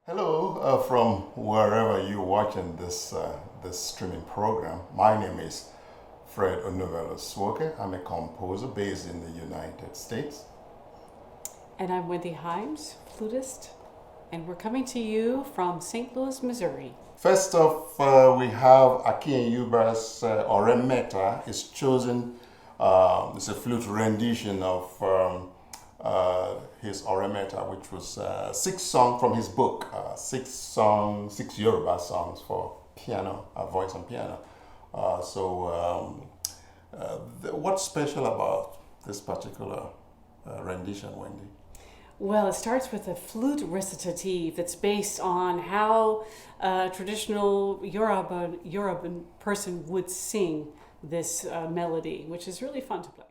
Hello, from wherever you're watching this streaming program. My name is Fred Onovwerosuoke. I'm a composer based in the United States. And I'm Wendy Hymes, flautist, and we're coming to you from St. Louis, Missouri. First off, we have Akin Euba's Oremeta is chosen. It's a flute rendition of his Oremeta, which was 6 songs from his book, 6 Yoruba songs for piano, voice and piano. What's special about this particular rendition, Wendy? Well, it starts with a flute recitative that's based on how a traditional Yoruba person would sing this melody, which is really fun to play.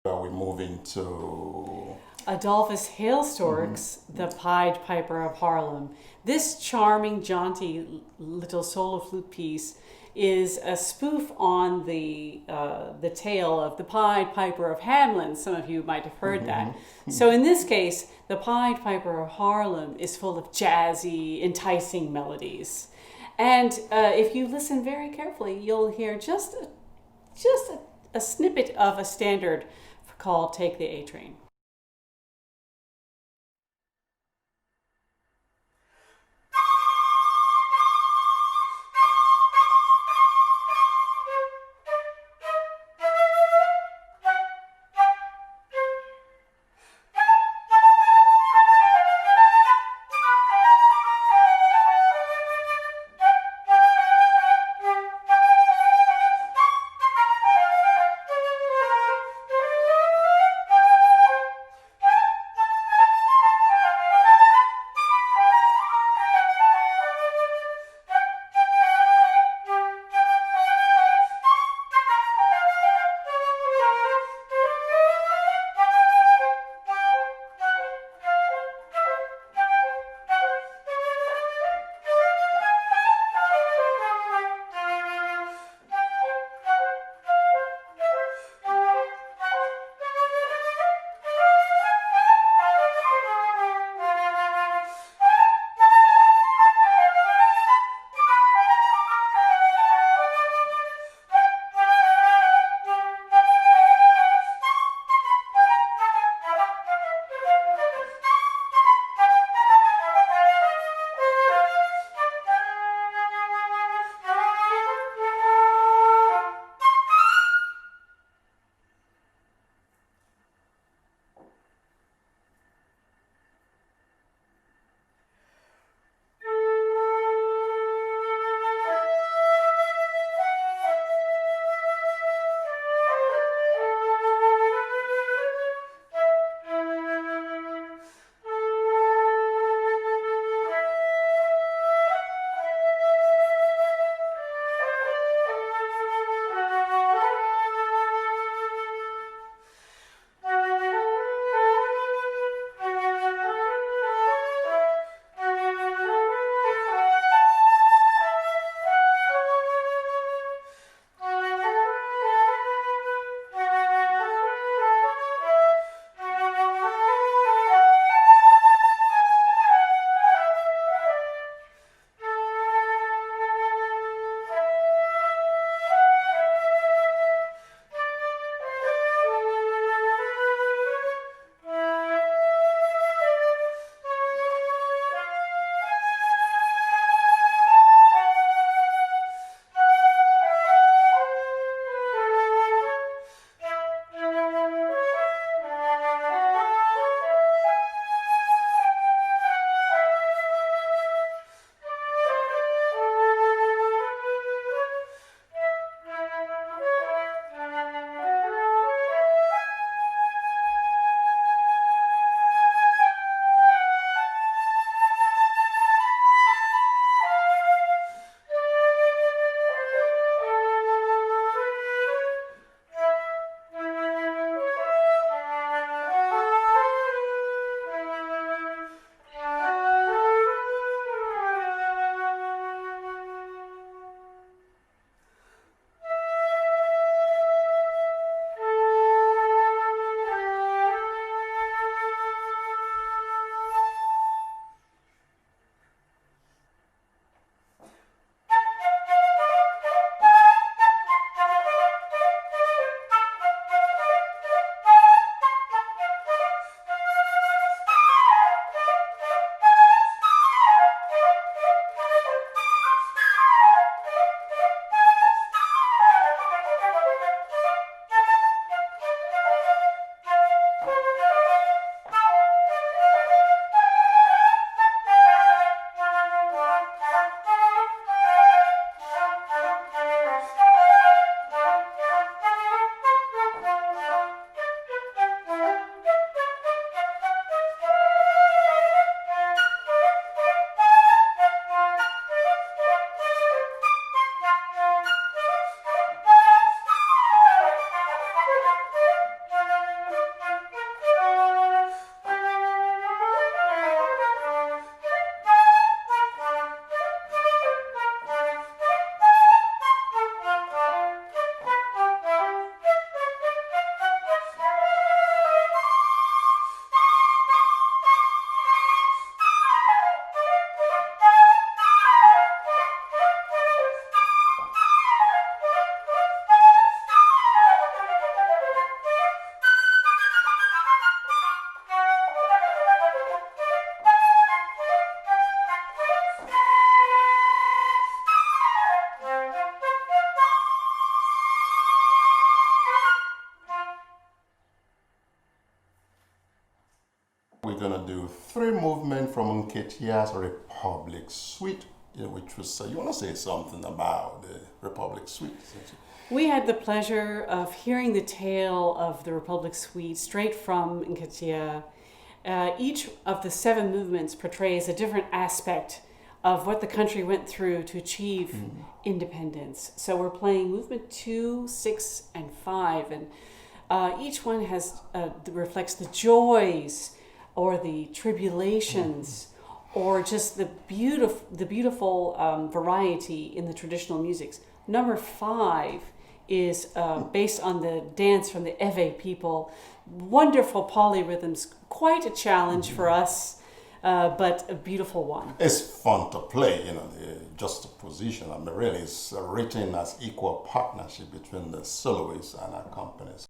We're moving to Adolphus Hailstork's The Pied Piper of Harlem. This charming, jaunty little solo flute piece is a spoof on the tale of the Pied Piper of Hamelin. Some of you might have heard that. So in this case, the Pied Piper of Harlem is full of jazzy, enticing melodies. And if you listen very carefully, you'll hear just a snippet of a standard called Take the A Train. from Nketia's Republic Suite, which was, you want to say something about the Republic Suite? We had the pleasure of hearing the tale of the Republic Suite straight from Nketia. Each of the 7 movements portrays a different aspect of what the country went through to achieve independence. So we're playing movement 2, 6, and 5, and each one has reflects the joys or the tribulations or just the beautiful variety in the traditional musics. Number 5 is based on the dance from the Ewe people. Wonderful polyrhythms, quite a challenge for us, but a beautiful one. It's fun to play, the juxtaposition. I mean, really, it's written as equal partnership between the soloists and accompanists.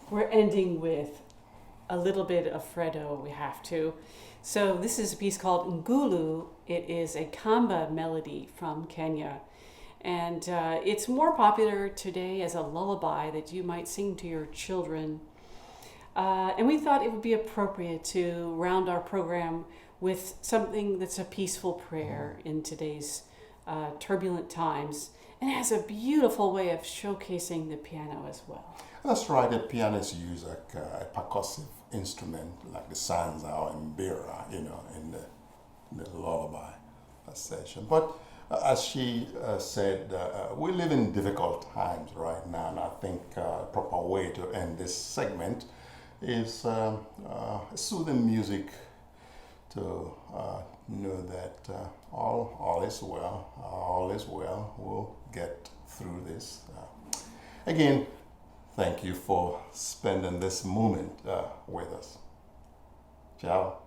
We're ending with a little bit of FredO, we have to. So this is a piece called Ngulu. It is a kamba melody from Kenya. And it's more popular today as a lullaby that you might sing to your children. And we thought it would be appropriate to round our program with something that's a peaceful prayer in today's turbulent times. And it has a beautiful way of showcasing the piano as well. That's right. The pianists use a percussive instrument like the sanza or mbira, in the lullaby session. But as she said, we live in difficult times right now, and I think a proper way to end this segment is soothing music to know that all is well. All is well. We'll get through this. Again, thank you for spending this moment with us. Ciao.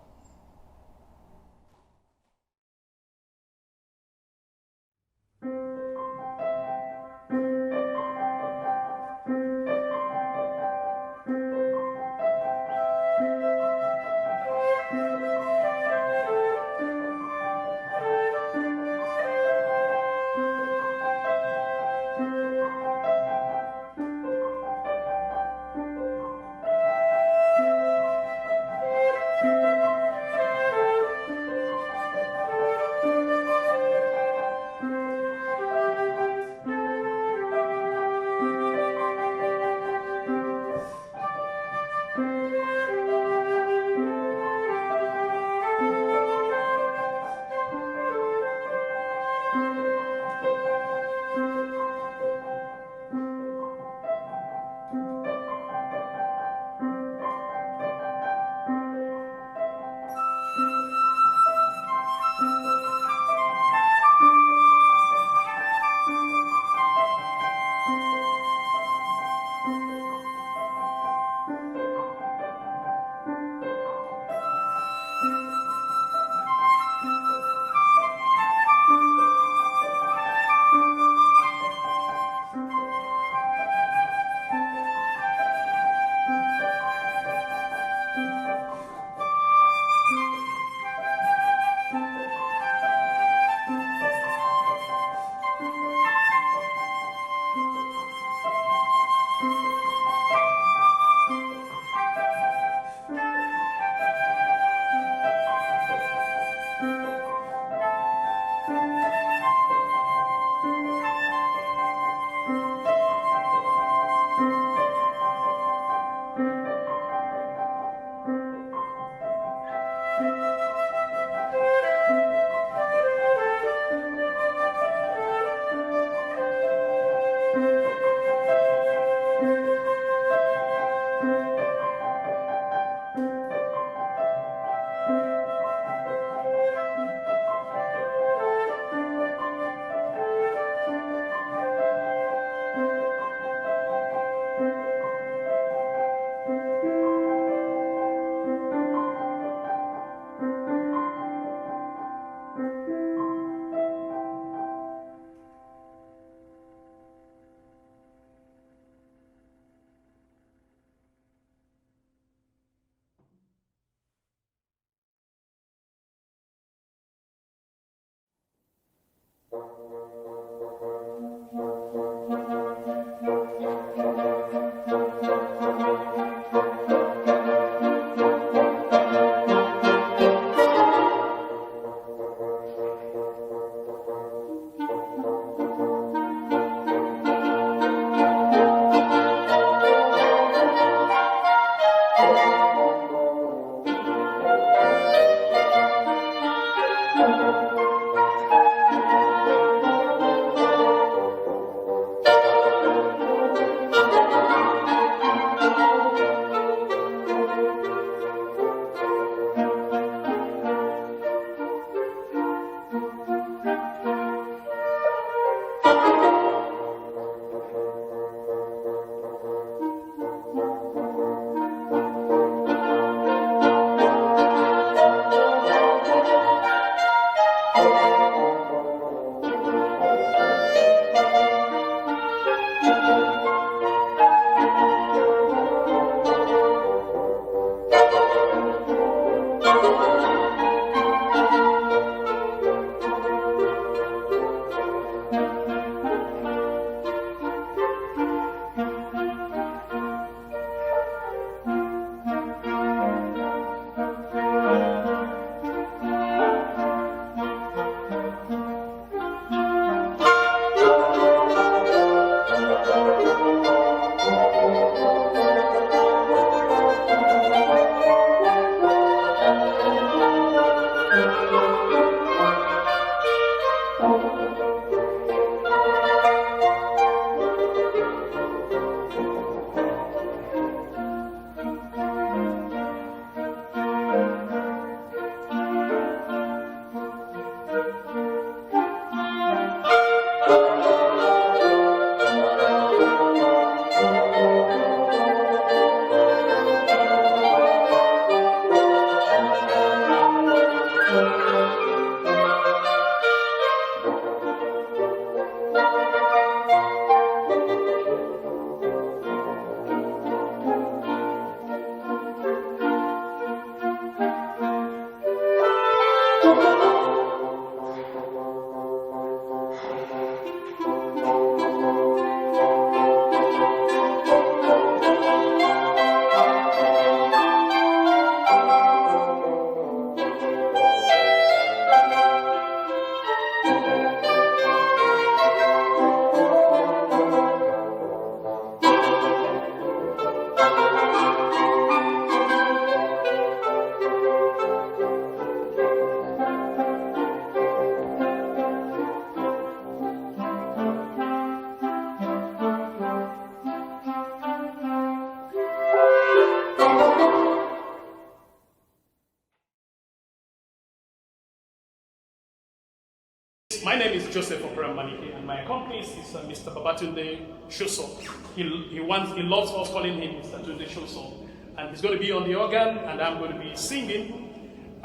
My name is Jo Oparamanuike, and my accompanist is Mr. Babatunde Sosan. He loves us calling him Mr. Tunde Sosan, and he's going to be on the organ, and I'm going to be singing.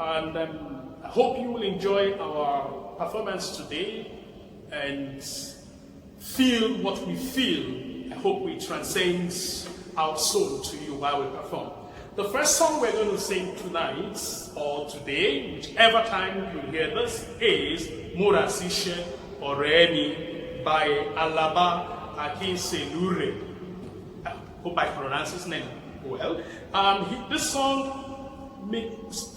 And I hope you will enjoy our performance today and feel what we feel. I hope we transcend our soul to you while we perform. The first song we're going to sing tonight or today, whichever time you hear this, is Murasishe Oremi by Alaba Akin. I hope I pronounce his name well. This song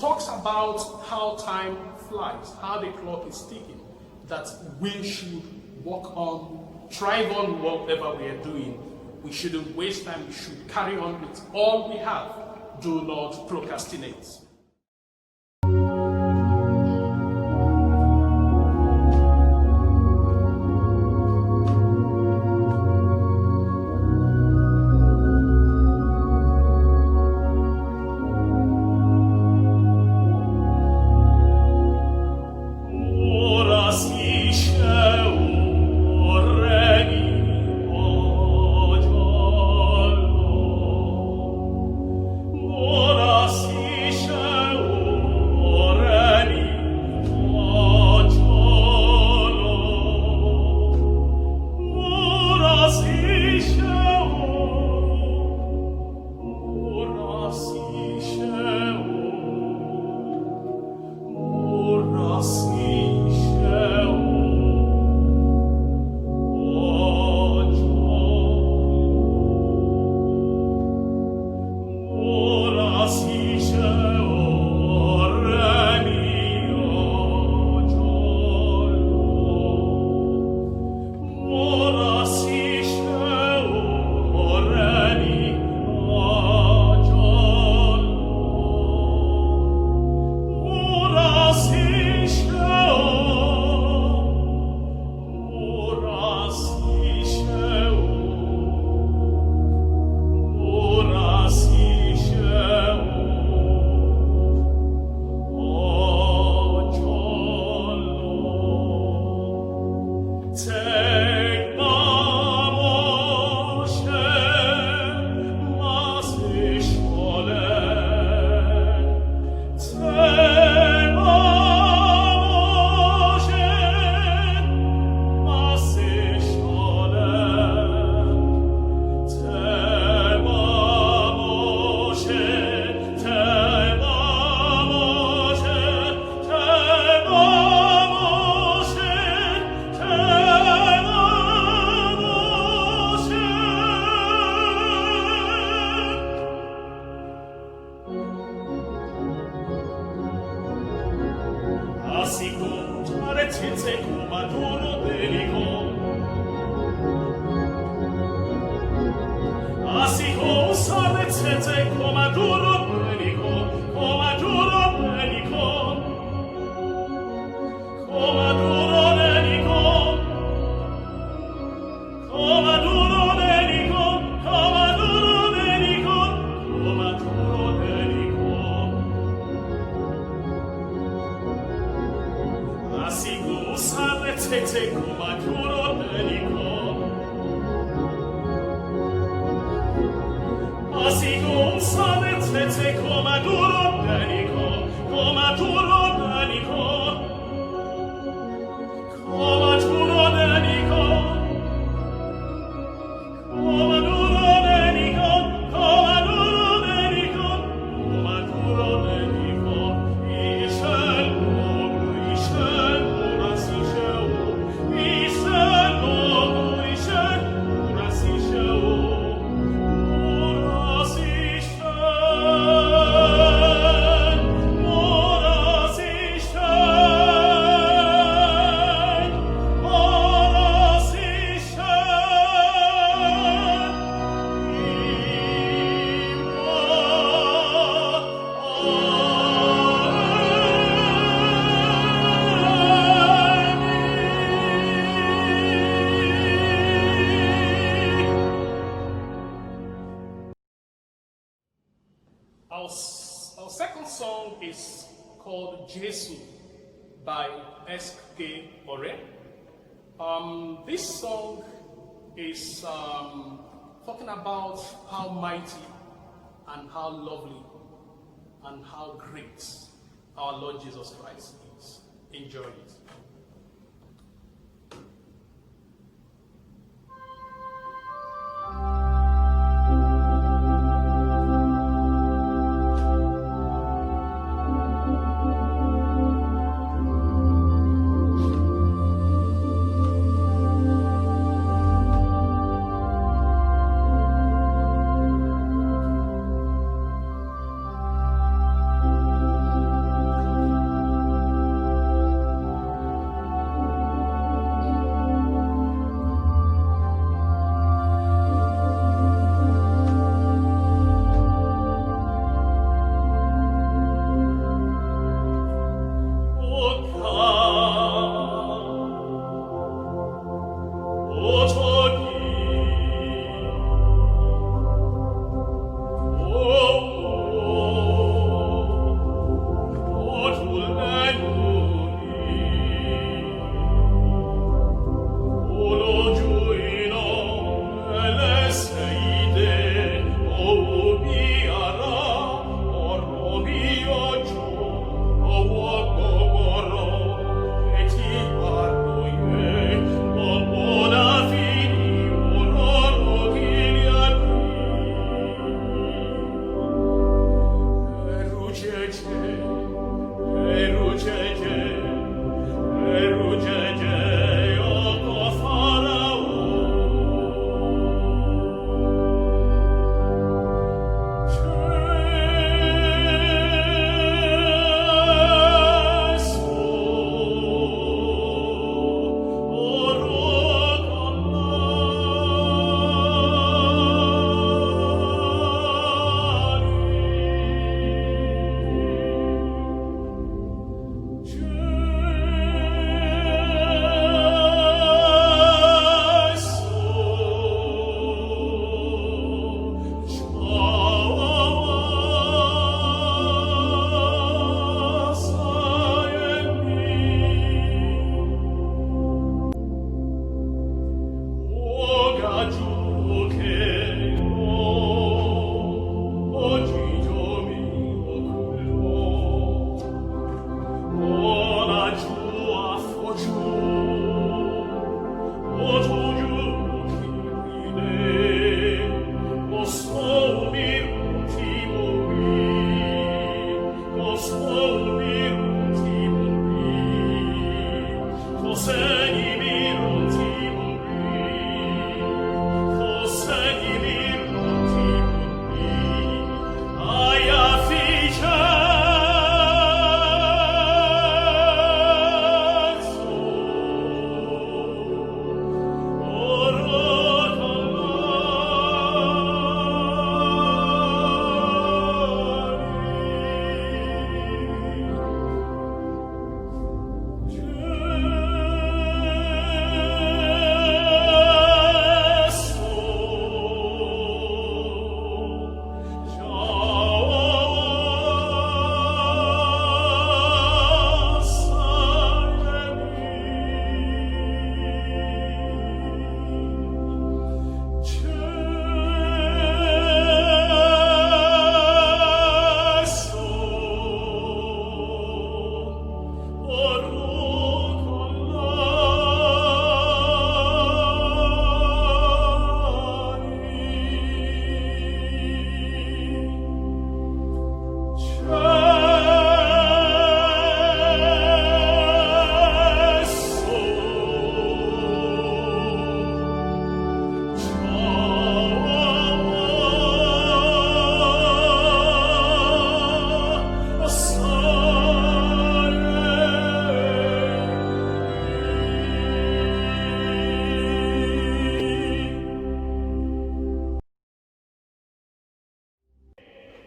talks about how time flies, how the clock is ticking, that we should walk on, thrive on whatever we are doing. We shouldn't waste time, we should carry on with all we have. Do not procrastinate. Our second song is called Jesus by SK This song is talking about how mighty and how lovely and how great our Lord Jesus Christ is. Enjoy it.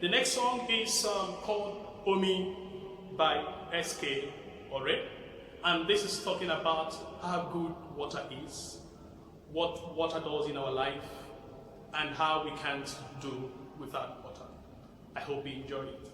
The next song is called Omi by SK Ore, and this is talking about how good water is, what water does in our life, and how we can't do without water. I hope you enjoy it.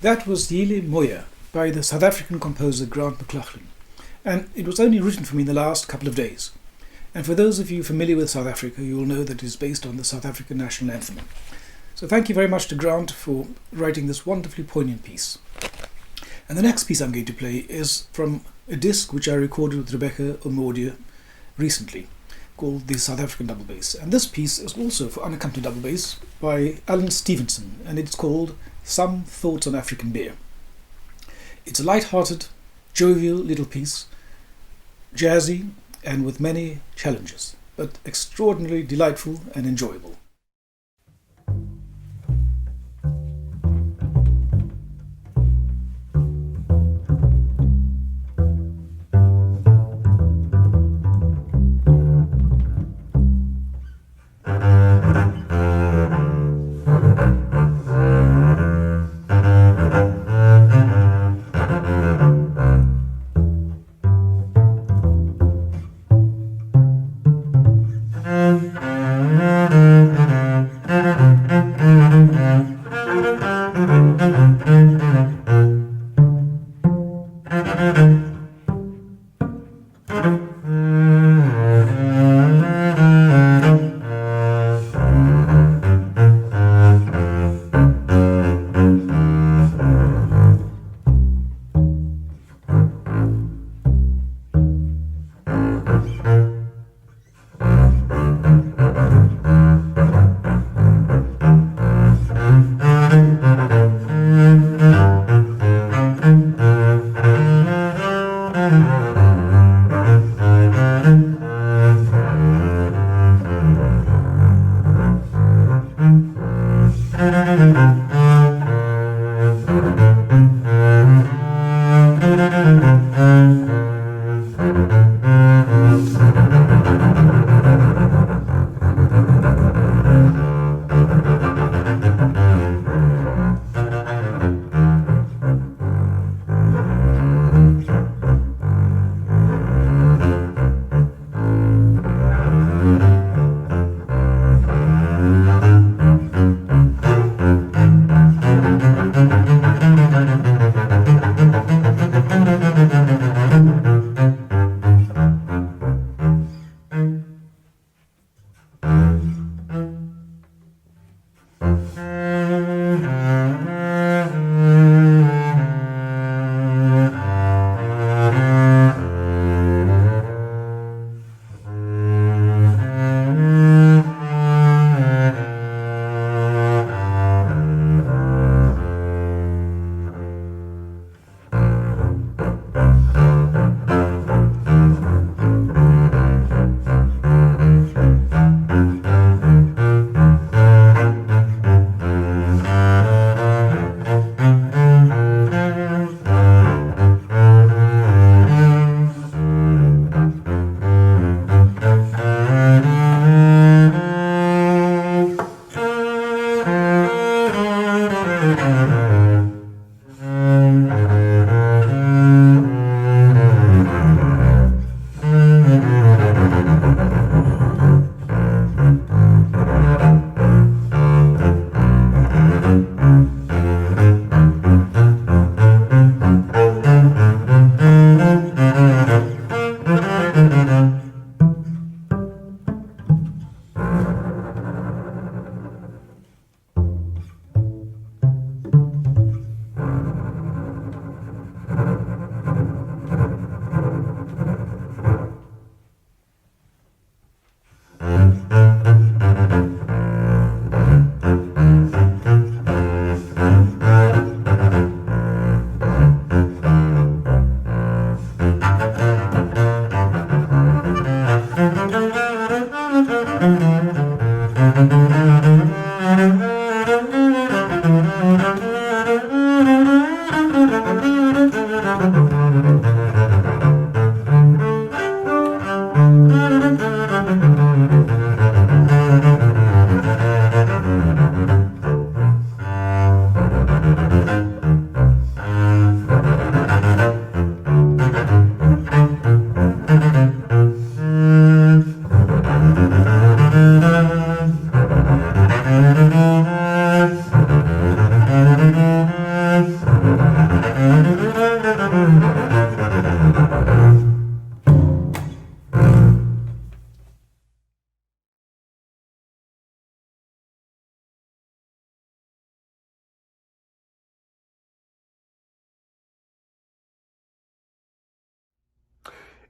That was Yili Moya by the South African composer Grant McLaughlin, and it was only written for me in the last couple of days. And for those of you familiar with South Africa, you will know that it is based on the South African national anthem. So thank you very much to Grant for writing this wonderfully poignant piece. And the next piece I'm going to play is from a disc which I recorded with Rebeca Omordia recently, called the South African Double Bass. And this piece is also for unaccompanied double bass by Alan Stevenson, and it's called Some Thoughts on African Beer. It's a light-hearted, jovial little piece, jazzy and with many challenges, but extraordinarily delightful and enjoyable.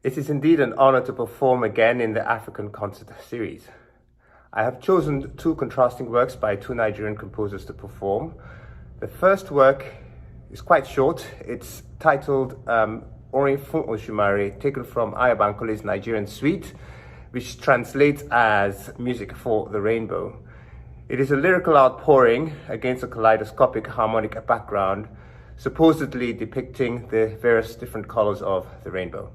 It is indeed an honor to perform again in the African concert series. I have chosen two contrasting works by two Nigerian composers to perform. The first work is quite short. It's titled Orin Fun Oshumare, taken from Ayabankole's Nigerian suite, which translates as Music for the Rainbow. It is a lyrical outpouring against a kaleidoscopic harmonic background, supposedly depicting the various different colors of the rainbow.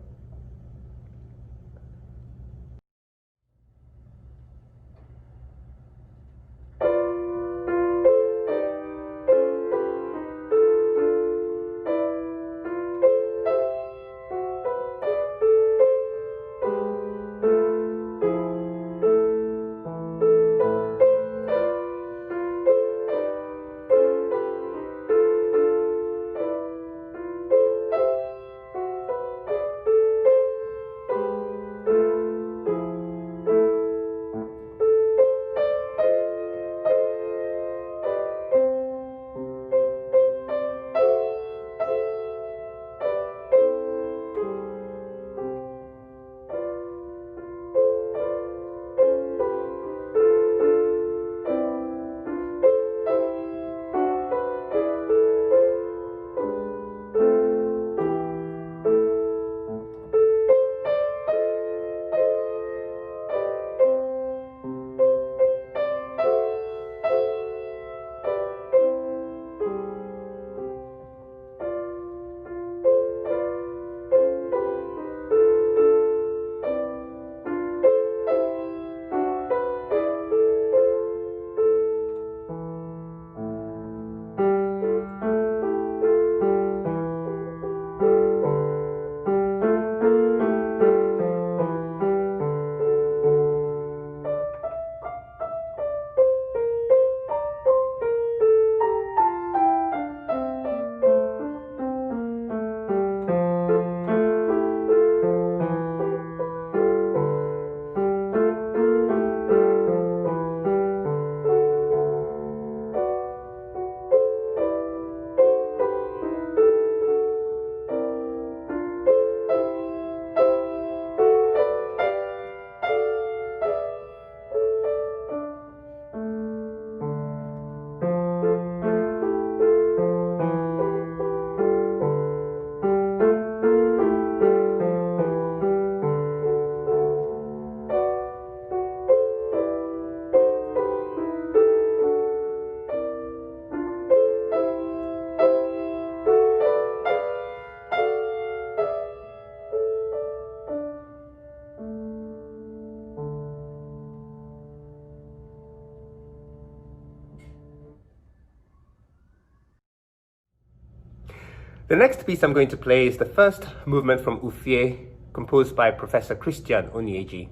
The next piece I'm going to play is the first movement from Ufie, composed by Professor Christian Onyieji.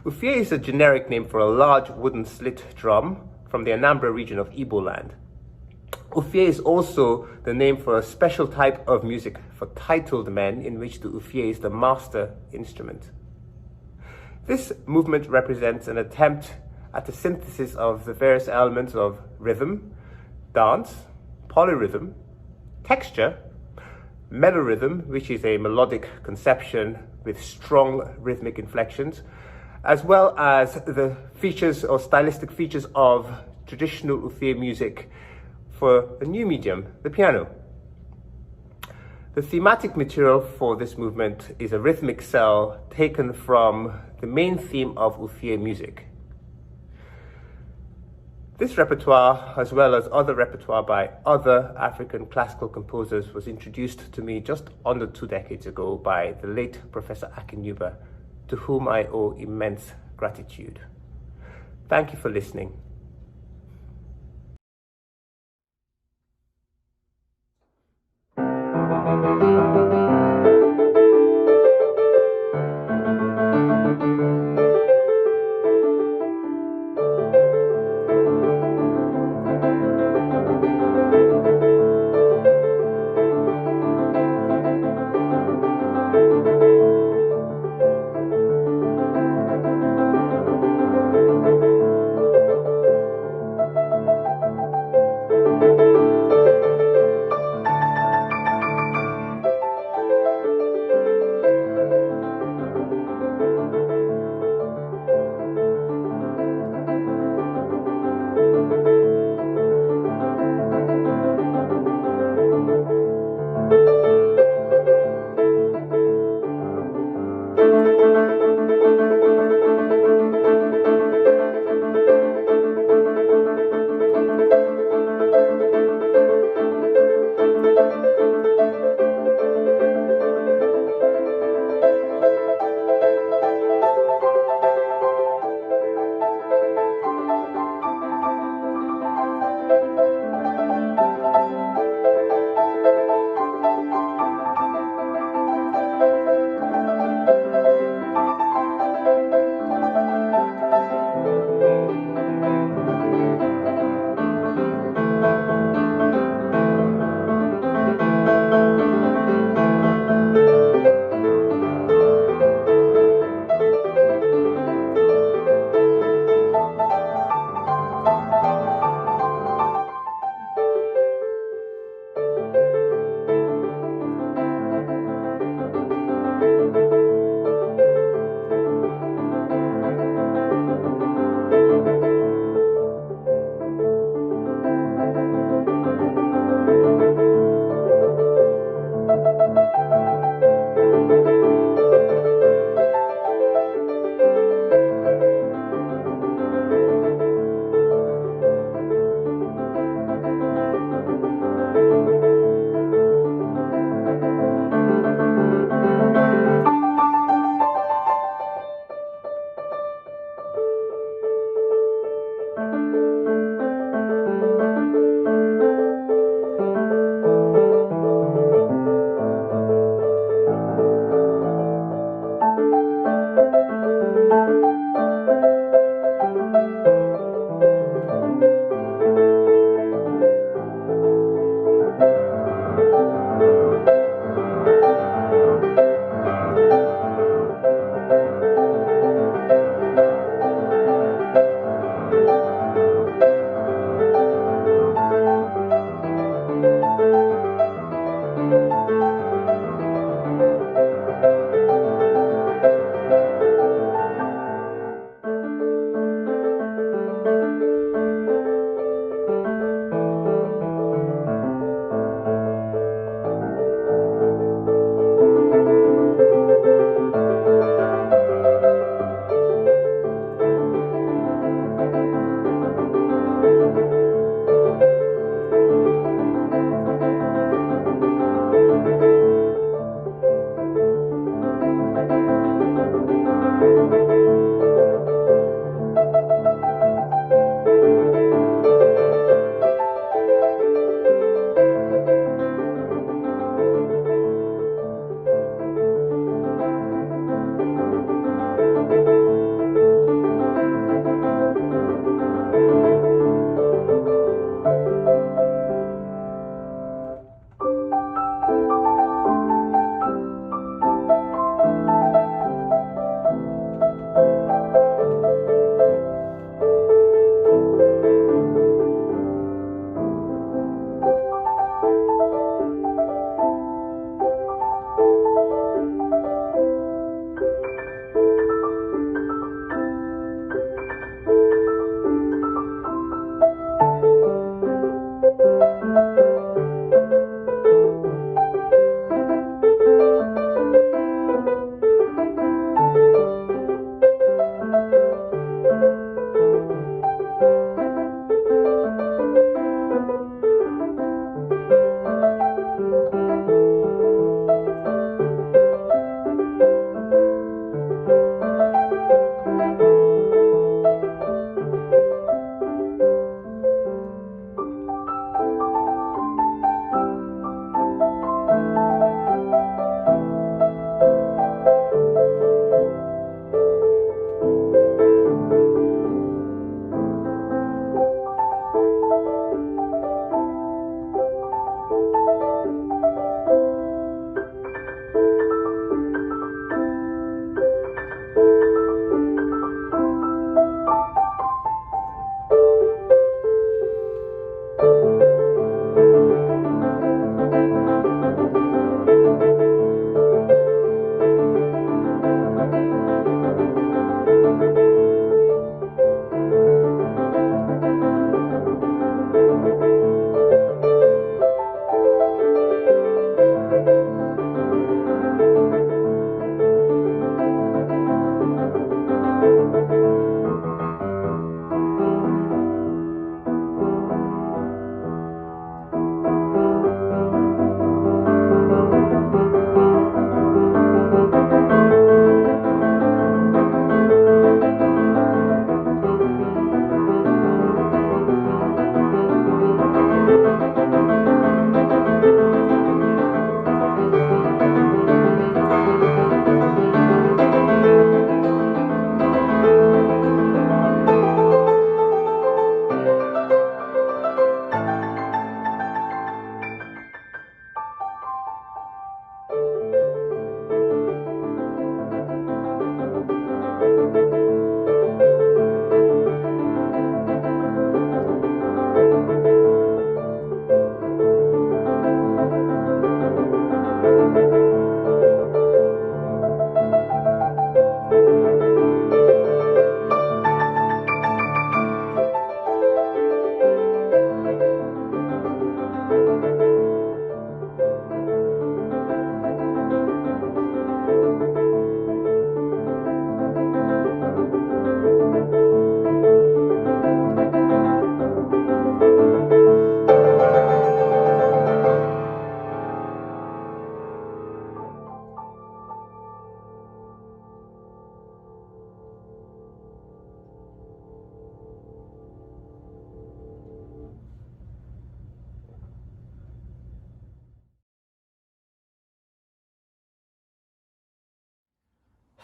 Ufie is a generic name for a large wooden slit drum from the Anambra region of Igbo land. Ufie is also the name for a special type of music for titled men in which the Ufie is the master instrument. This movement represents an attempt at the synthesis of the various elements of rhythm, dance, polyrhythm, texture, melorhythm, which is a melodic conception with strong rhythmic inflections, as well as the features or stylistic features of traditional Ufie music for a new medium, the piano. The thematic material for this movement is a rhythmic cell taken from the main theme of Ufie music. This repertoire, as well as other repertoire by other African classical composers, was introduced to me just under 2 decades ago by the late Professor Akin Euba, to whom I owe immense gratitude. Thank you for listening.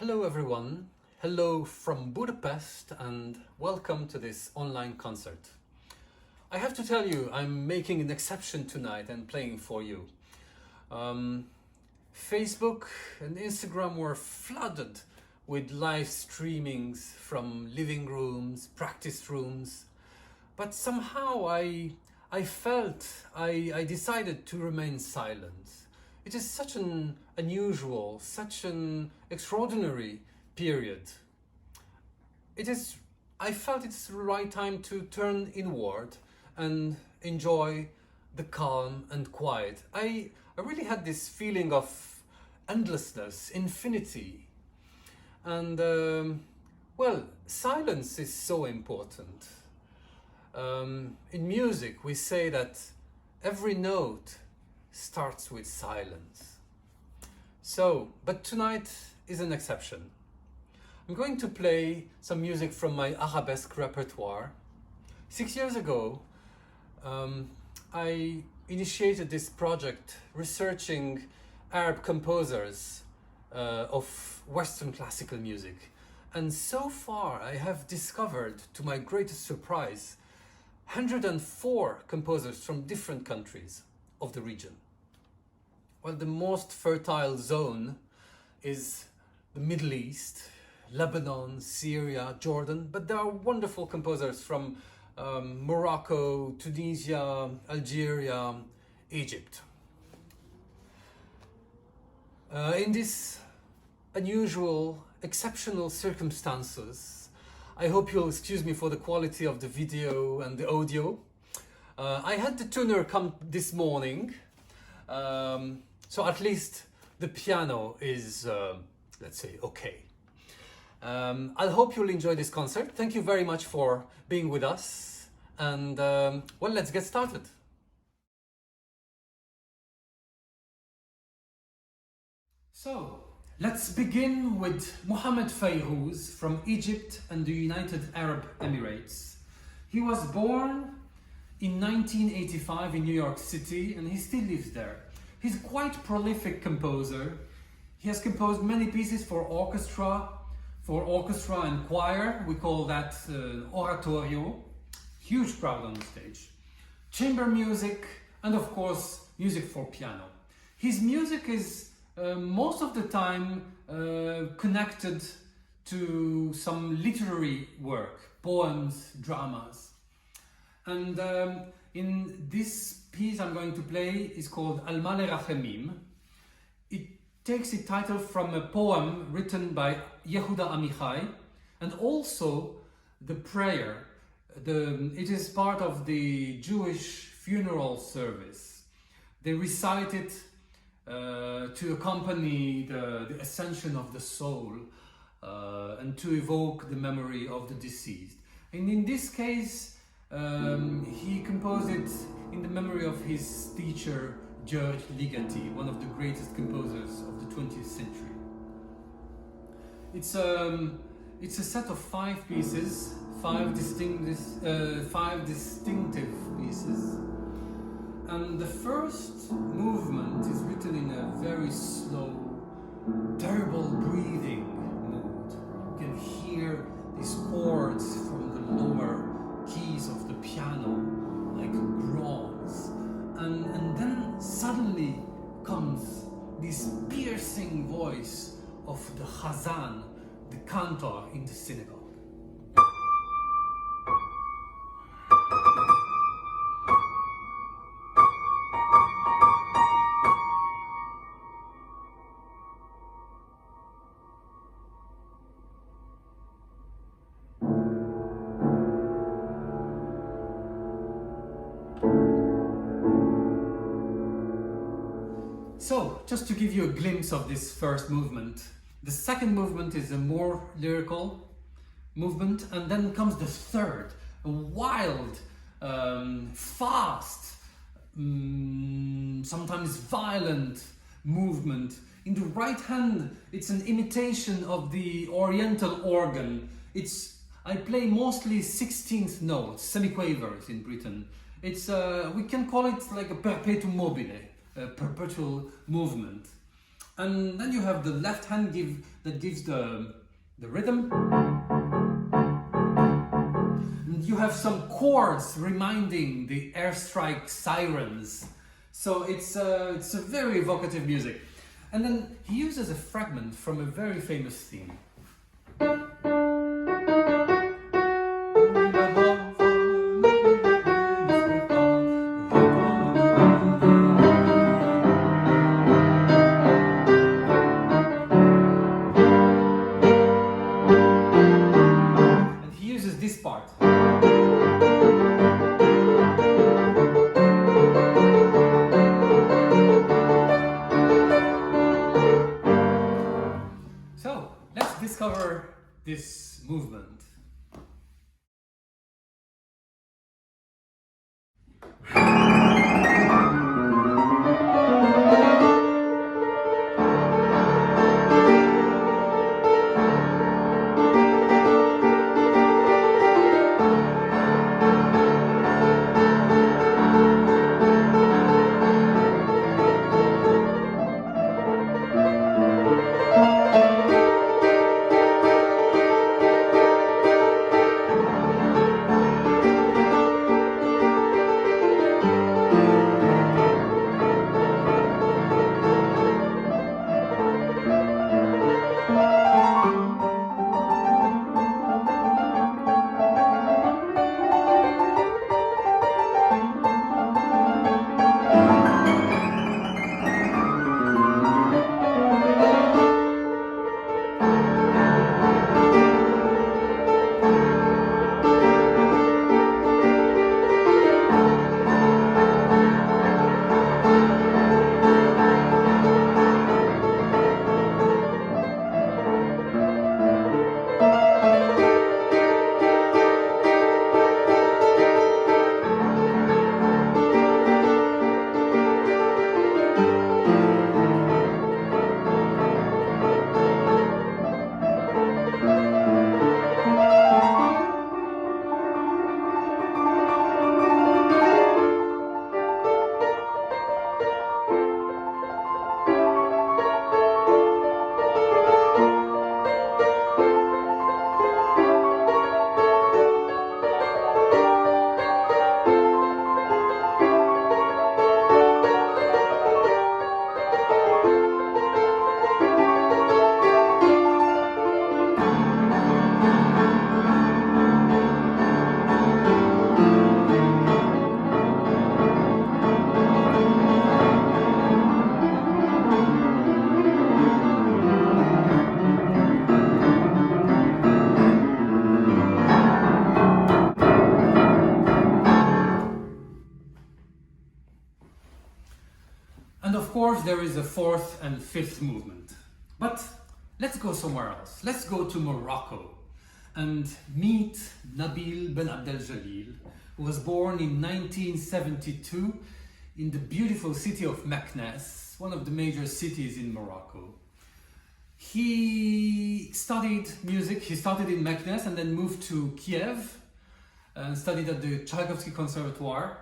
Hello everyone, hello from Budapest and welcome to this online concert. I have to tell you, I'm making an exception tonight and playing for you. Facebook and Instagram were flooded with live streamings from living rooms, practice rooms, but somehow I decided to remain silent. It is such an unusual, such an extraordinary period. I felt it's the right time to turn inward and enjoy the calm and quiet. I really had this feeling of endlessness, infinity. And, well, silence is so important. In music, we say that every note starts with silence. So, but tonight is an exception. I'm going to play some music from my Arabesque repertoire. 6 years ago, I initiated this project researching Arab composers of Western classical music. And so far I have discovered, to my greatest surprise, 104 composers from different countries of the region. Well, the most fertile zone is the Middle East, Lebanon, Syria, Jordan, but there are wonderful composers from Morocco, Tunisia, Algeria, Egypt. In these unusual, exceptional circumstances, I hope you'll excuse me for the quality of the video and the audio. I had the tenor come this morning, so at least the piano is, let's say, okay. I hope you'll enjoy this concert. Thank you very much for being with us. And, well, let's get started. So, let's begin with Mohammed Fayrouz from Egypt and the United Arab Emirates. He was born in 1985 in New York City and he still lives there. He's quite a prolific composer. He has composed many pieces for orchestra and choir. We call that oratorio. Huge crowd on the stage. Chamber music and of course music for piano. His music is most of the time connected to some literary work, poems, dramas. And in this piece I'm going to play is called Al-Male Rachemim. It takes its title from a poem written by Yehuda Amichai and also the prayer. It is part of the Jewish funeral service. They recite it to accompany the ascension of the soul and to evoke the memory of the deceased. And in this case, he composed it in the memory of his teacher, J.H. Kwabena, one of the greatest composers of the 20th century. It's a set of 5 pieces, 5 distinctive pieces. And the first movement is written in a very slow, terrible breathing mood. You can hear these chords from the lower keys of the piano, like groans. And then suddenly comes this piercing voice of the Chazan, the cantor in the synagogue. So, just to give you a glimpse of this first movement, the second movement is a more lyrical movement, and then comes the third, a wild, fast, sometimes violent movement. In the right hand, it's an imitation of the Oriental organ. I play mostly 16th notes, semiquavers in Britain. We can call it like a perpetuum mobile, a perpetual movement. And then you have the left hand that gives the rhythm. And you have some chords reminding the airstrike sirens. So it's a very evocative music. And then he uses a fragment from a very famous theme. And he uses this part. So let's discover this movement. And of course there is a fourth and fifth movement. But let's go somewhere else. Let's go to Morocco and meet Nabil Ben Abdeljalil, who was born in 1972 in the beautiful city of Meknes, one of the major cities in Morocco. He studied music. He started in Meknes and then moved to Kiev and studied at the Tchaikovsky Conservatoire,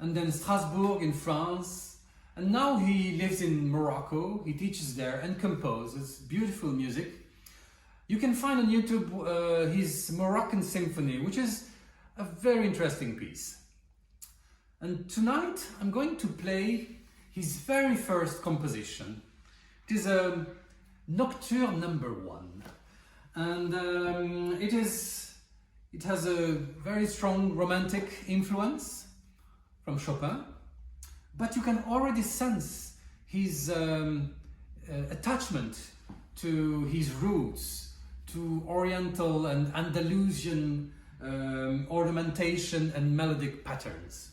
and then Strasbourg in France. And now he lives in Morocco. He teaches there and composes beautiful music. You can find on YouTube his Moroccan Symphony, which is a very interesting piece. And tonight I'm going to play his very first composition. It is a Nocturne number 1. And it has a very strong romantic influence from Chopin. But you can already sense his attachment to his roots, to Oriental and Andalusian ornamentation and melodic patterns.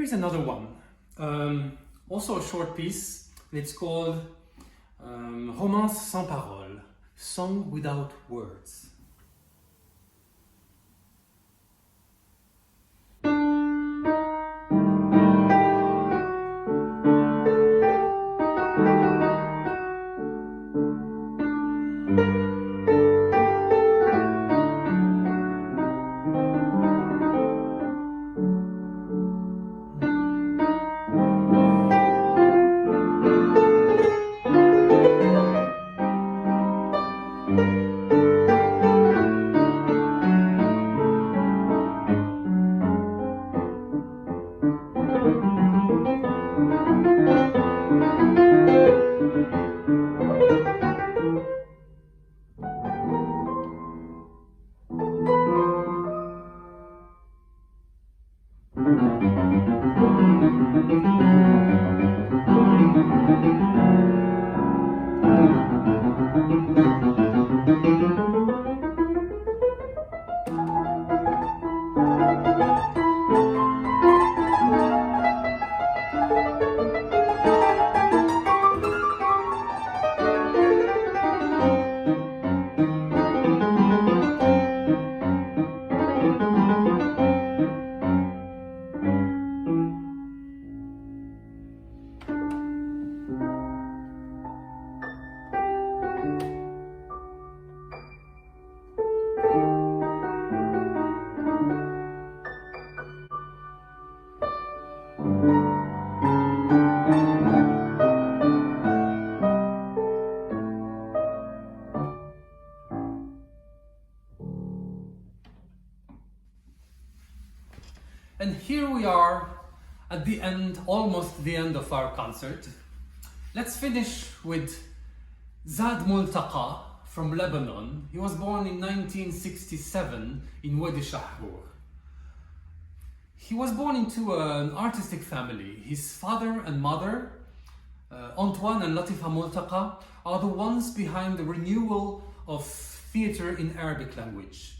is another one, also a short piece. It's called Romance sans parole, Song Without Words. And here we are at the end, almost the end of our concert. Let's finish with Zad Multaqa from Lebanon. He was born in 1967 in Wadi Shahbour. He was born into an artistic family. His father and mother, Antoine and Latifa Multaqa, are the ones behind the renewal of theatre in Arabic language.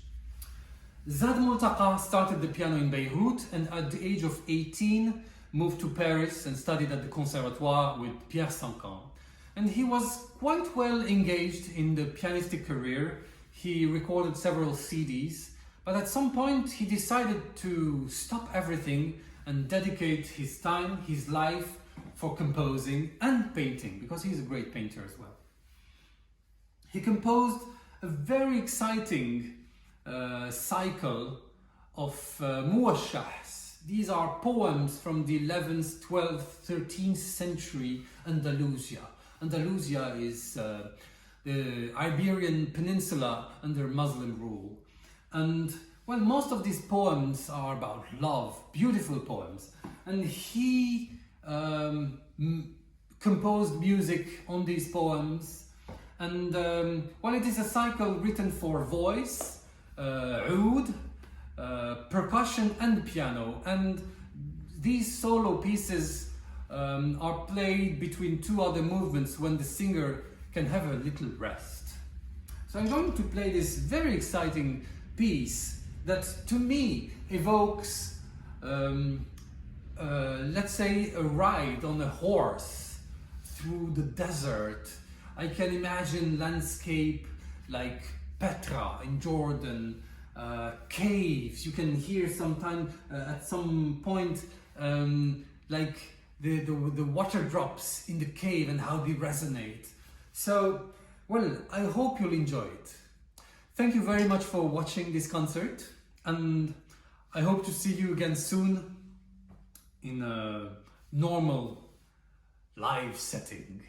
Zad Multaqa started the piano in Beirut and at the age of 18 moved to Paris and studied at the Conservatoire with Pierre Sancan. And he was quite well engaged in the pianistic career. He recorded several CDs, but at some point he decided to stop everything and dedicate his time, his life for composing and painting, because he's a great painter as well. He composed a very exciting cycle of muwashahs. These are poems from the 11th, 12th, 13th century Andalusia. Andalusia is the Iberian Peninsula under Muslim rule. And well, most of these poems are about love, beautiful poems. And he composed music on these poems. And well, it is a cycle written for voice, oud, percussion and piano, and these solo pieces are played between two other movements when the singer can have a little rest. So I'm going to play this very exciting piece that to me evokes let's say a ride on a horse through the desert. I can imagine landscape like Petra in Jordan, caves. You can hear sometime at some point like the water drops in the cave and how they resonate. So, well, I hope you'll enjoy it. Thank you very much for watching this concert, and I hope to see you again soon in a normal live setting.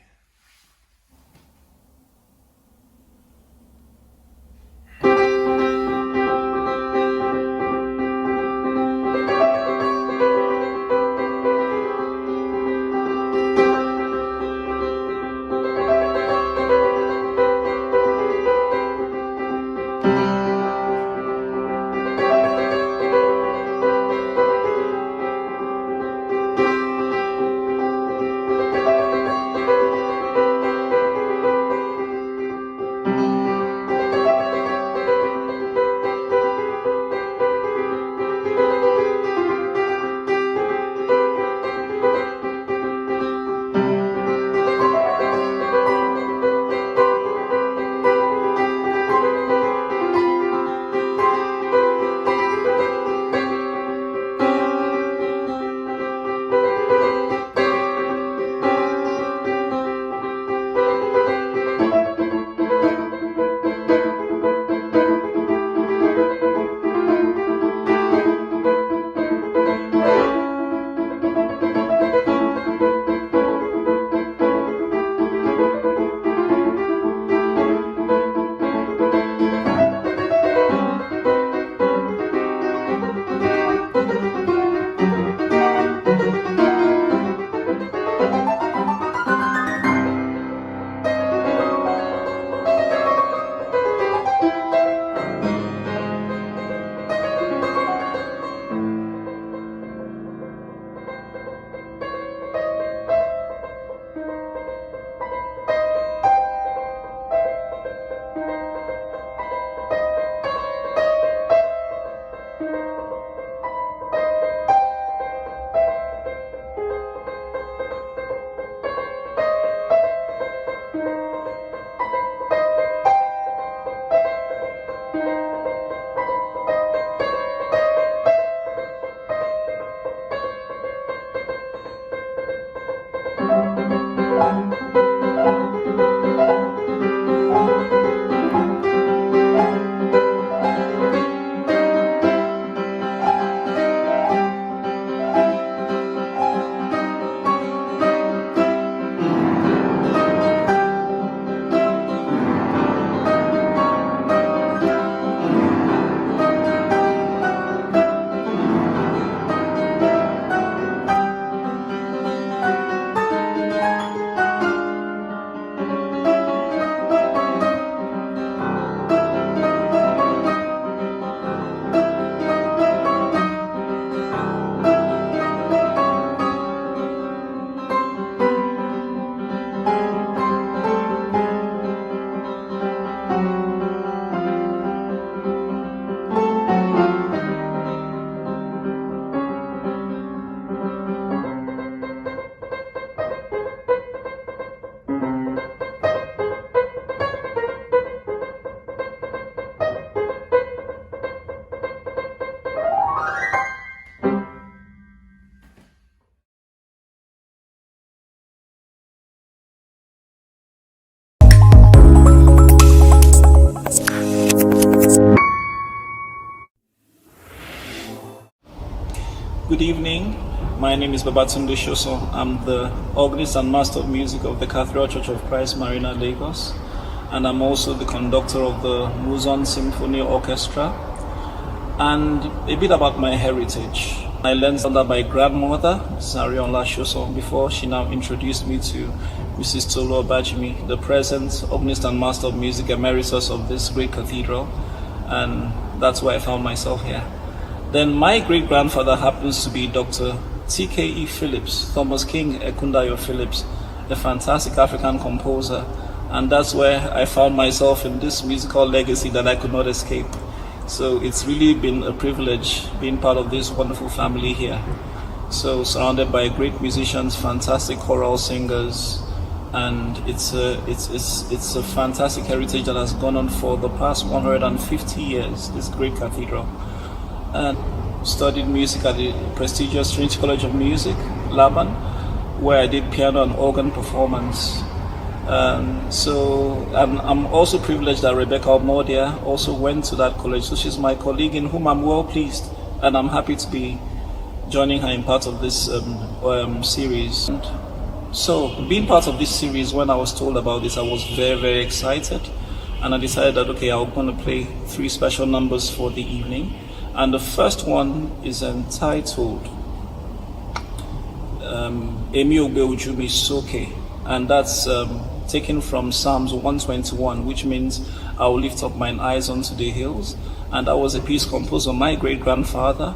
Good evening. My name is Babatunde Sosan. I'm the organist and master of music of the Cathedral Church of Christ, Marina, Lagos. And I'm also the conductor of the Muzon Symphony Orchestra. And a bit about my heritage. I learned under my grandmother, Sarionla Sosan, before she now introduced me to Mrs. Tolu Obajimi, the present organist and master of music emeritus of this great cathedral. And that's where I found myself here. Then my great-grandfather happens to be Dr. T.K.E. Phillips, Thomas King Ekundayo Phillips, a fantastic African composer. And that's where I found myself in this musical legacy that I could not escape. So it's really been a privilege being part of this wonderful family here. So surrounded by great musicians, fantastic choral singers, and it's a fantastic heritage that has gone on for the past 150 years, this great cathedral. And studied music at the prestigious Trinity College of Music, Laban, where I did piano and organ performance. So I'm also privileged that Rebeca Omordia also went to that college. So she's my colleague in whom I'm well pleased, and I'm happy to be joining her in part of this series. And so being part of this series, when I was told about this, I was very, very excited. And I decided that, okay, I'm going to play 3 special numbers for the evening. And the first one is entitled Emi Ogbe Oju Mi Soke, and that's taken from Psalms 121, which means I will lift up mine eyes unto the hills. And that was a piece composed by my great-grandfather.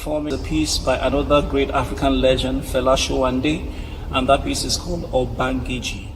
performing a piece by another great African legend, Fela Showande, and that piece is called Obangiji.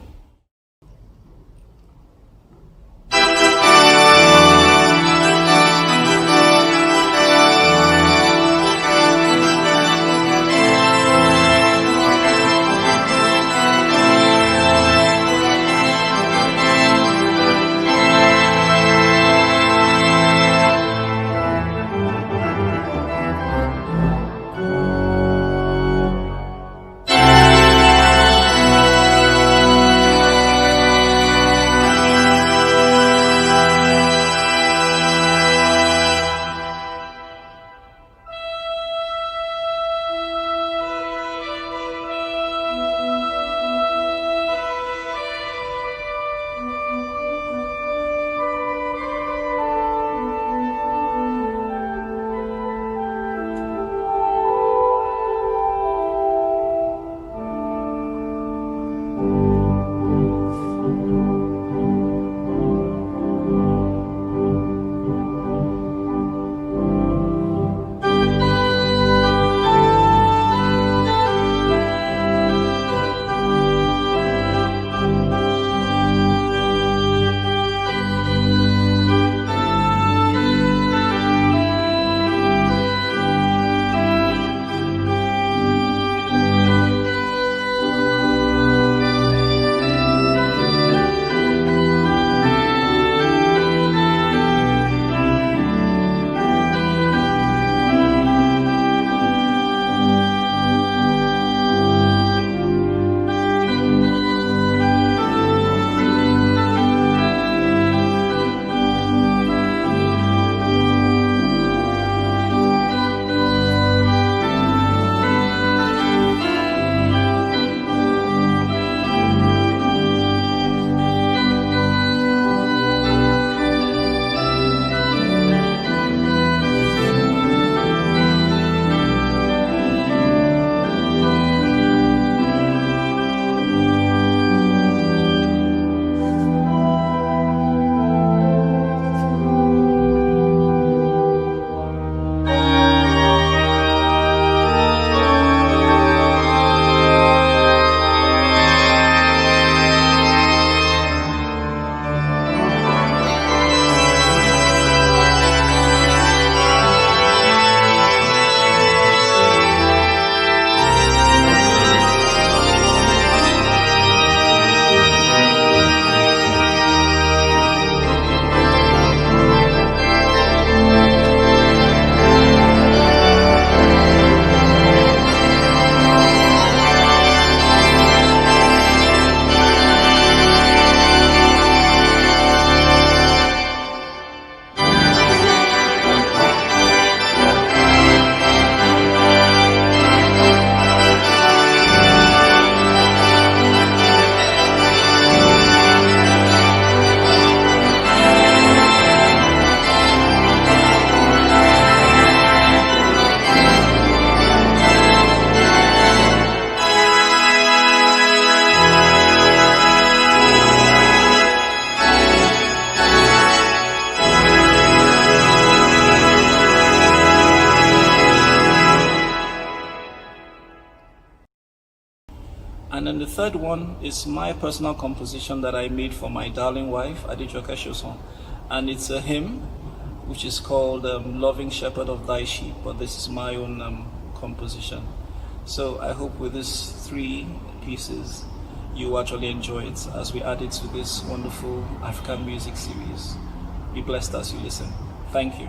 And then the third one is my personal composition that I made for my darling wife, Adejoke Sosan. And it's a hymn which is called Loving Shepherd of Thy Sheep, but this is my own composition. So I hope with these three pieces you actually enjoy it as we add it to this wonderful African music series. Be blessed as you listen. Thank you.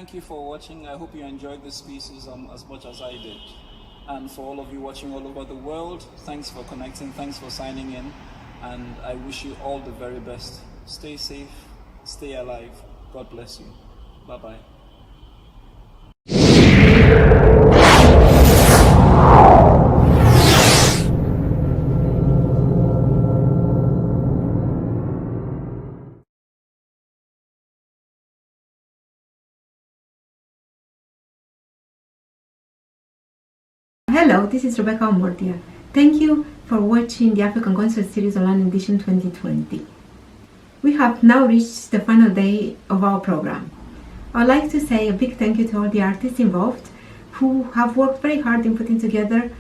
thank you for watching. I hope you enjoyed this pieces as much as I did. And for all of you watching all over the world, thanks for connecting, thanks for signing in, and I wish you all the very best. Stay safe, stay alive. God bless you. Bye-bye. Hello, this is Rebeca Omordia. Thank you for watching the African Concert Series Online Edition 2020. We have now reached the final day of our program. I'd like to say a big thank you to all the artists involved who have worked very hard in putting together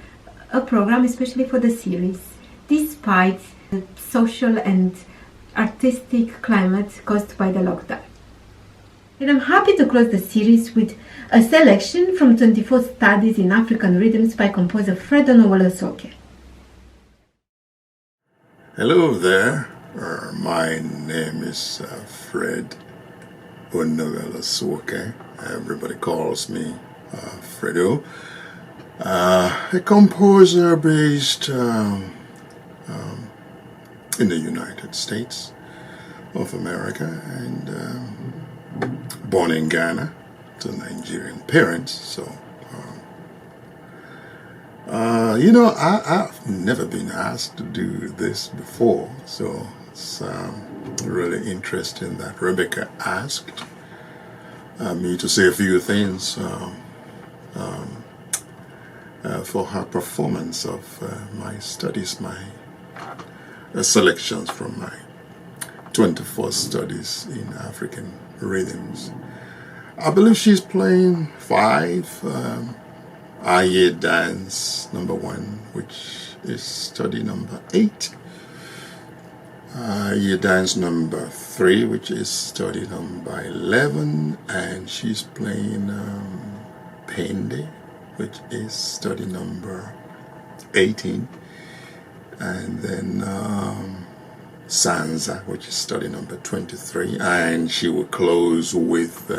a program especially for the series, despite the social and artistic climate caused by the lockdown. And I'm happy to close the series with a selection from 24 Studies in African Rhythms by composer Fred Onovwerosuoke. Hello there, my name is Fred Onovwerosuoke. Everybody calls me FredO. A composer based in the United States of America and born in Ghana to Nigerian parents. So, I've never been asked to do this before, so it's really interesting that Rebecca asked me to say a few things for her performance of my studies, my selections from my 24 studies in African rhythms. I believe she's playing 5 Aye Dance number 1, which is study number 8. Aye Dance number 3, which is study number 11, and she's playing Pende, which is study number 18, and then Sanza, which is study number 23, and she will close with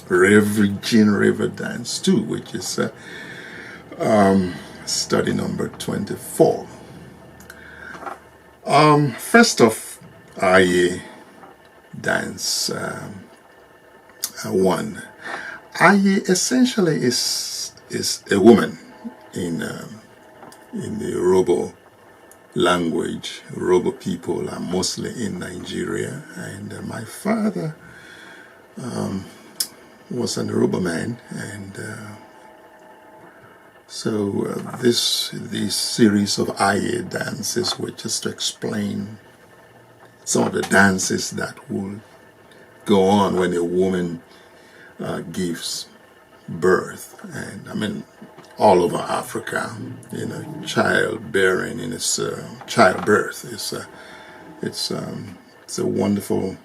Virgin River Dance 2, which is study number 24. First off, Aye Dance 1. Aye essentially is a woman in the Yoruba language. Yoruba people are mostly in Nigeria, and my father was an Yoruba man, and so this series of Aye dances were just to explain some of the dances that will go on when a woman gives birth. And I mean, all over Africa, childbearing and childbirth it's a wonderful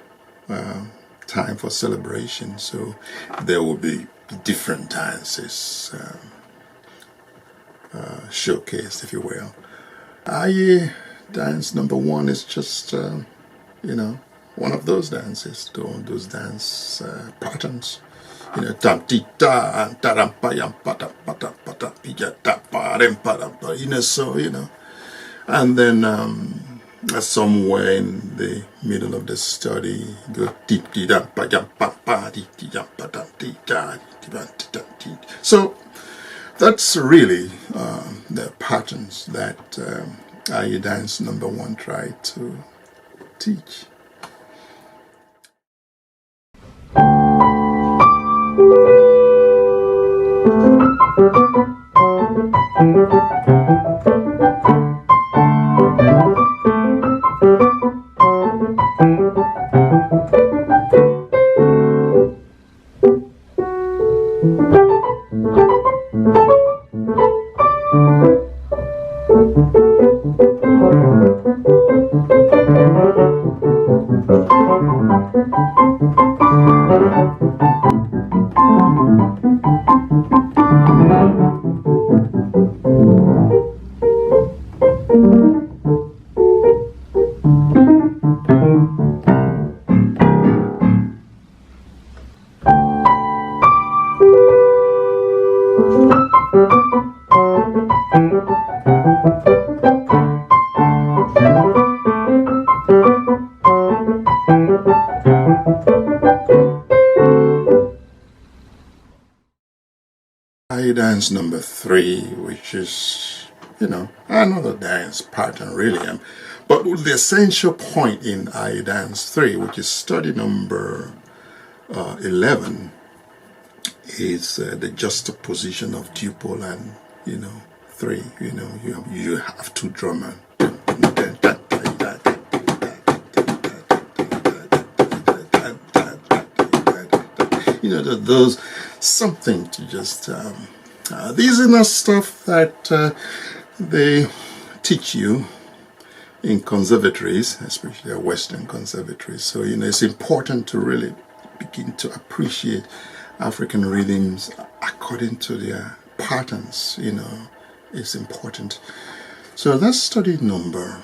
time for celebration. So there will be different dances showcased, if you will. Aye Dance number 1 is just one of those dances, those dance patterns. And then somewhere in the middle of the study, so that's really the patterns that Aye Dance number 1 tried to teach. Dance number 3, which is, another dance pattern really. But the essential point in dance 3, which is study number 11, is the juxtaposition of tuple and, 3. You have 2 drummers. Those something to just these are not stuff that they teach you in conservatories, especially Western conservatories. So it's important to really begin to appreciate African rhythms according to their patterns. It's important. So that's study number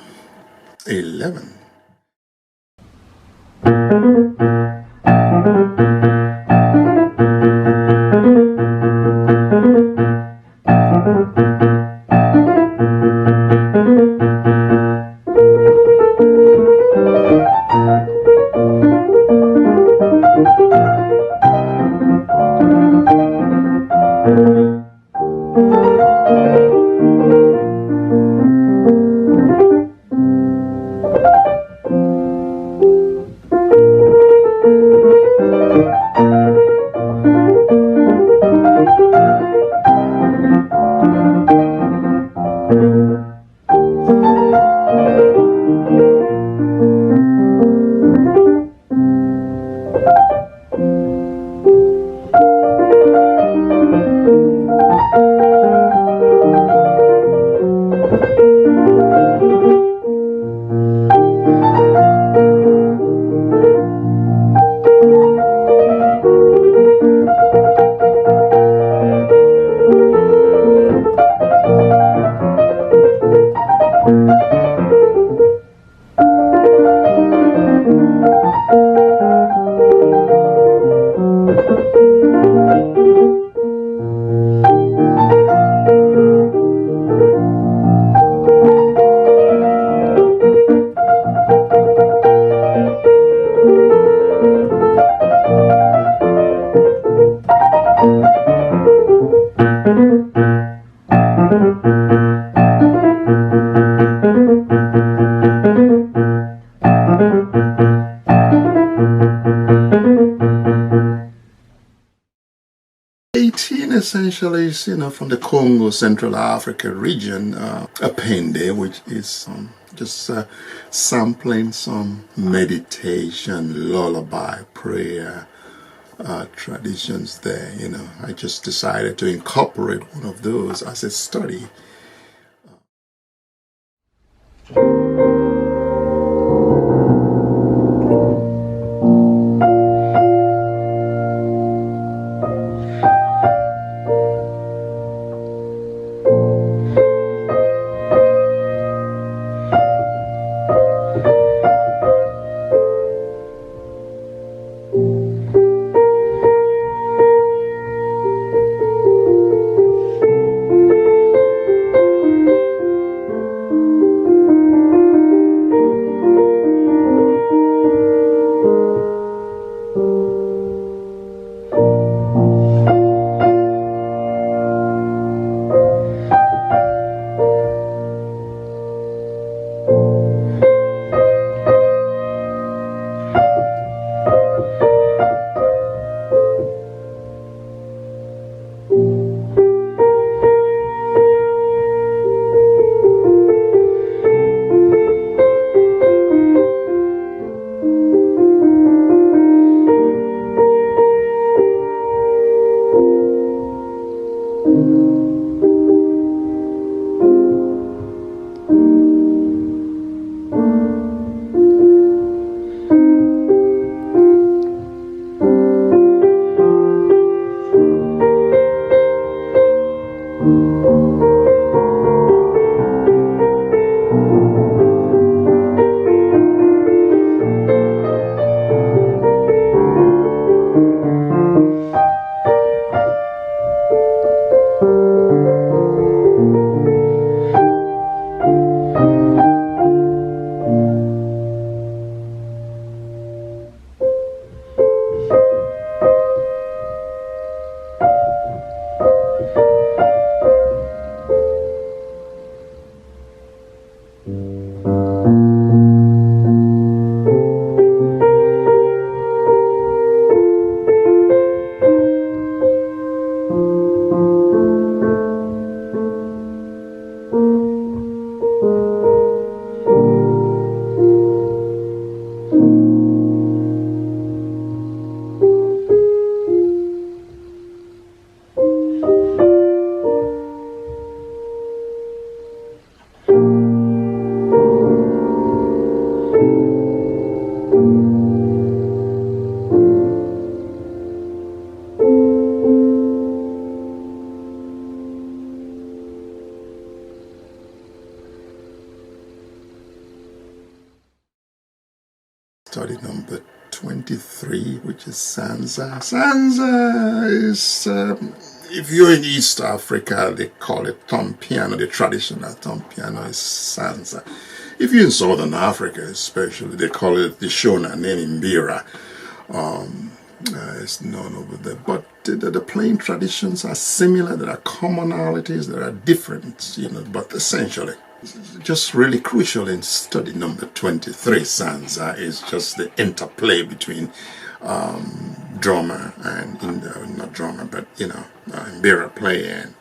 11. Essentially is, from the Congo, Central Africa region, Apende, which is just sampling some meditation, lullaby, prayer traditions there. I just decided to incorporate one of those as a study. Study number 23, which is Sanza. Sanza is, if you're in East Africa, they call it thumb piano. The traditional thumb piano is Sanza. If you're in Southern Africa, especially, they call it the Shona name Mbira. It's known over there. But the playing traditions are similar. There are commonalities. There are differences, but essentially, just really crucial in study number 23, Sanza, is just the interplay between drummer and, not drummer, but, Mbira player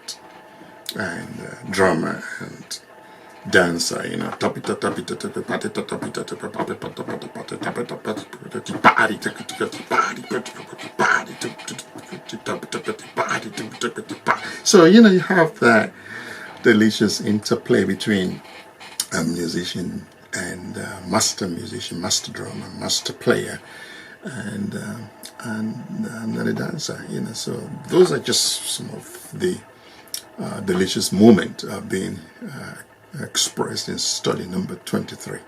and drummer and dancer, So, you have that delicious interplay between a musician and master musician, master drummer, master player, and the dancer, So those are just some of the delicious moments being expressed in study number 23.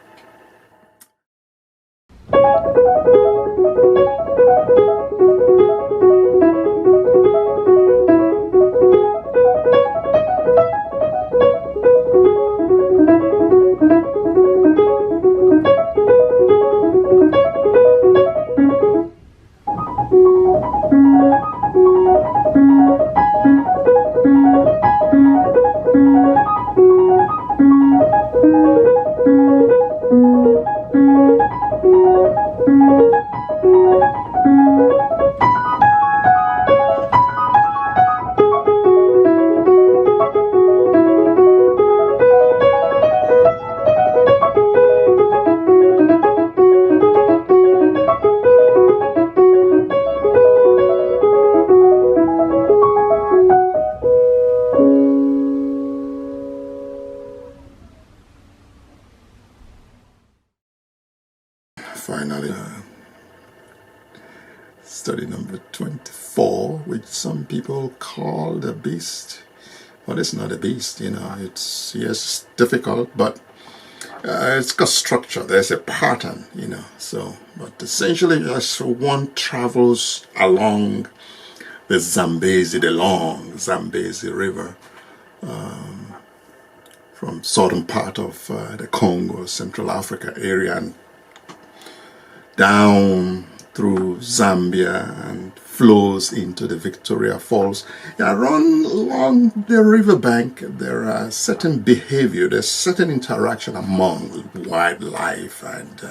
Finally, study number 24, which some people call the beast. Well, it's not a beast, It's, yes, difficult, but it's got structure. There's a pattern, So, but essentially, as one travels along the long Zambezi River, from southern part of the Congo, Central Africa area, and down through Zambia and flows into the Victoria Falls. Along the riverbank, there are certain behavior, there's certain interaction among wildlife, and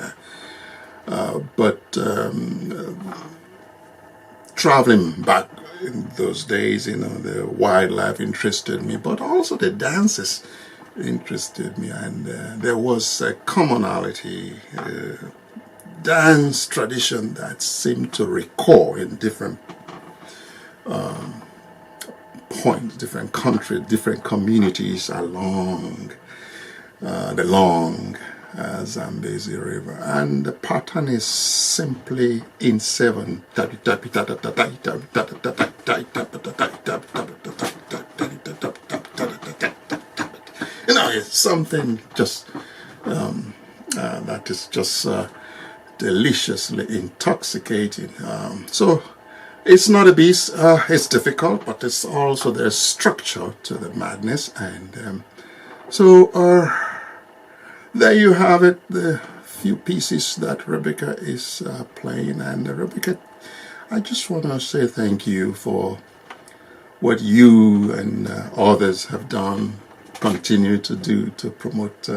traveling back in those days, the wildlife interested me, but also the dances interested me, and there was a commonality, dance tradition that seemed to recur in different points, different countries, different communities along the long Zambezi River. And the pattern is simply in 7. It's something just that is just deliciously intoxicating. So it's not a beast. It's difficult, but it's also there's structure to the madness, and there you have it. The few pieces that Rebeca is playing, and Rebeca, I just want to say thank you for what you and others have done, continue to do to promote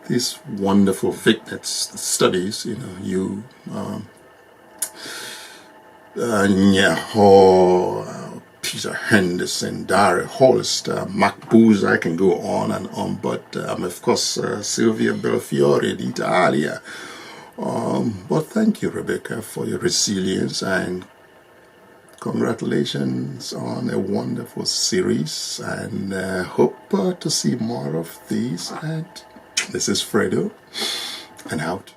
these wonderful vignet studies, you, Peter Henderson, Dara Hollister, Mac Booz, I can go on and on, but of course Silvia Belfiore d'Italia. But thank you, Rebeca, for your resilience, and congratulations on a wonderful series, and hope to see more of these. And this is FredO, and out.